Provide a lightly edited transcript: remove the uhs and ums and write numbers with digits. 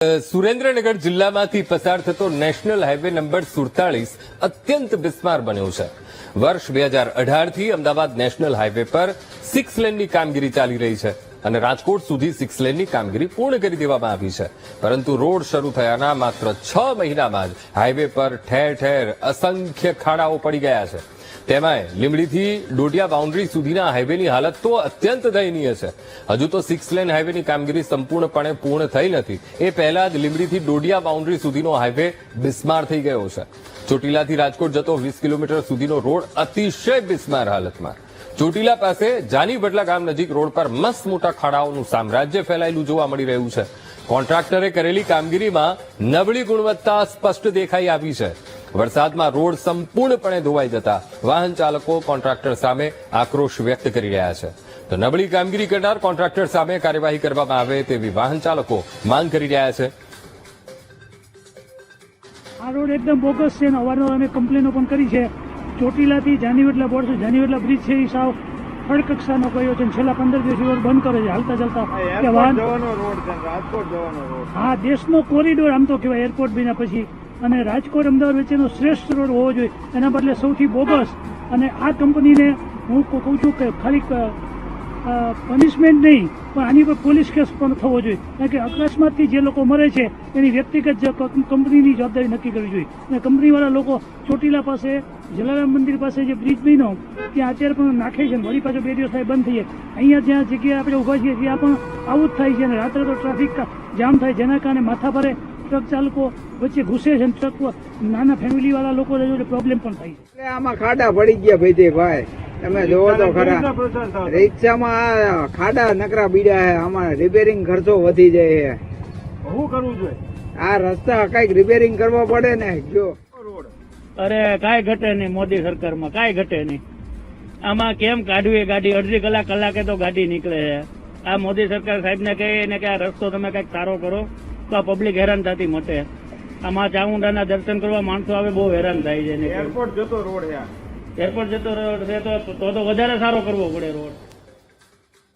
સુરેન્દ્રનગર જિલ્લામાંથી પસાર થતો નેશનલ હાઈવે નંબર 47 અત્યંત બિસ્માર બન્યો છે। વર્ષ 2018થી અમદાવાદ નેશનલ હાઈવે પર 6 લેનની કામગીરી ચાલી રહી છે અને રાજકોટ સુધી 6 લેનની કામગીરી પૂર્ણ કરી દેવામાં આવી છે, પરંતુ રોડ શરૂ થયાના માત્ર 6 મહિનામાં જ હાઈવે પર ઠેર ઠેર અસંખ્ય ખાડાઓ પડી ગયા છે। તેમાંય લીંબડીથી ડોડિયા બાઉન્ડ્રી સુધીના હાઈવેની હાલત તો અત્યંત દયનીય છે। હજુ તો 6 લેન હાઈવેની કામગીરી સંપૂર્ણપણે પૂર્ણ થઈ નથી, એ પહેલા જ લીંબડીથી ડોડિયા બાઉન્ડ્રી સુધીનો હાઈવે બિસ્માર થઈ ગયો છે। ચોટીલાથી રાજકોટ જતો 20 કિલોમીટર સુધીનો રોડ અતિશય બિસ્માર હાલતમાં। ચોટીલા પાસે જાનીવડલા ગામ નજીક રોડ પર મસ્ત મોટા ખાડાઓનું સામ્રાજ્ય ફેલાયેલું જોવા મળી રહ્યું છે। કોન્ટ્રાક્ટરે કરેલી કામગીરીમાં નબળી ગુણવત્તા સ્પષ્ટ દેખાઈ આવી છે। વરસાદમાં રોડ સંપૂર્ણપણે ધોવાઈ જતા વાહન ચાલકો કોન્ટ્રાક્ટર સામે આક્રોશ વ્યક્ત કરી રહ્યા છે। તો નબળી કામગીરી કરનાર કોન્ટ્રાક્ટર સામે કાર્યવાહી કરવામાં આવે તેવી વાહન ચાલકો માંગ કરી રહ્યા છે। આ રોડ એકદમ બોગસ છે અને અવારનવાર અમે કમ્પ્લેનો પણ કરી છે। ચોટીલાથી જાનીવડલા બોર્ડ છે, જાનીવડલા બ્રિજ છે, એ સાવ થર્ડ કક્ષાનો કયો છે, છેલ્લા 15 દિવસ બંધ કરે છે હાલતા ચાલતા કે વાહન હા દેશનો કોરિડોર આમ તો કહેવાય એરપોર્ટ બીના પછી, અને રાજકોટ અમદાવાદ વચ્ચેનો શ્રેષ્ઠ રોડ હોવો જોઈએ, એના બદલે સૌથી બોગસ। અને આ કંપનીને હું કહું છું કે ખાલી પનિશમેન્ટ નહીં પણ આની પર પોલીસ કેસ પણ થવો જોઈએ, કારણ કે અકસ્માતથી જે લોકો મરે છે એની વ્યક્તિગત કંપનીની જવાબદારી નક્કી કરવી જોઈએ। અને કંપનીવાળા લોકો ચોટીલા પાસે જલારામ મંદિર પાસે જે બ્રિજ બન્યો ત્યાં અત્યારે પણ નાખે છે, વળી પાછો 2 દિવસ થાય બંધ થઈ જાય। અહીંયા જ્યાં જગ્યાએ આપણે ઊભા છીએ ત્યાં પણ આવું જ થાય છે, અને રાત્રે તો ટ્રાફિક જામ થાય, જેના કારણે માથાભારે ટ્રક ચાલકો વચ્ચે ઘૂસે છે, ટ્રક નાના ફેમિલી વાળા લોકો પ્રોબ્લેમ પણ થાય છે। આમાં ખાડા પડી ગયા ભાઈ, તમે જોવો તો ખરા રિક્ષામાં ખાડા નકરા બીડા છે, આમાં રિપેરિંગ ખર્ચો વધી જાય છે। શું કરવું જોઈએ? આ રસ્તા કઈક રિપેરિંગ કરવા પડે ને। જો અરે કાંઈ ઘટે નહીં, મોદી સરકારમાં કાંઈ ઘટે નહીં। આમાં કેમ કાઢવી ગાડી? અડધી કલાકે તો ગાડી નીકળે છે। આ મોદી સરકાર સાહેબને કહીને કે આ રસ્તો તમે કઈક સારો કરો તો આ પબ્લિક હેરાન થતી મટે। આમાં ચામુંડાના દર્શન કરવા માણસો આવે બહુ હેરાન થાય છે। એરપોર્ટ જતો રોડ છે, એરપોર્ટ જતો રોડ છે તો વધારે સારો કરવો પડે રોડ।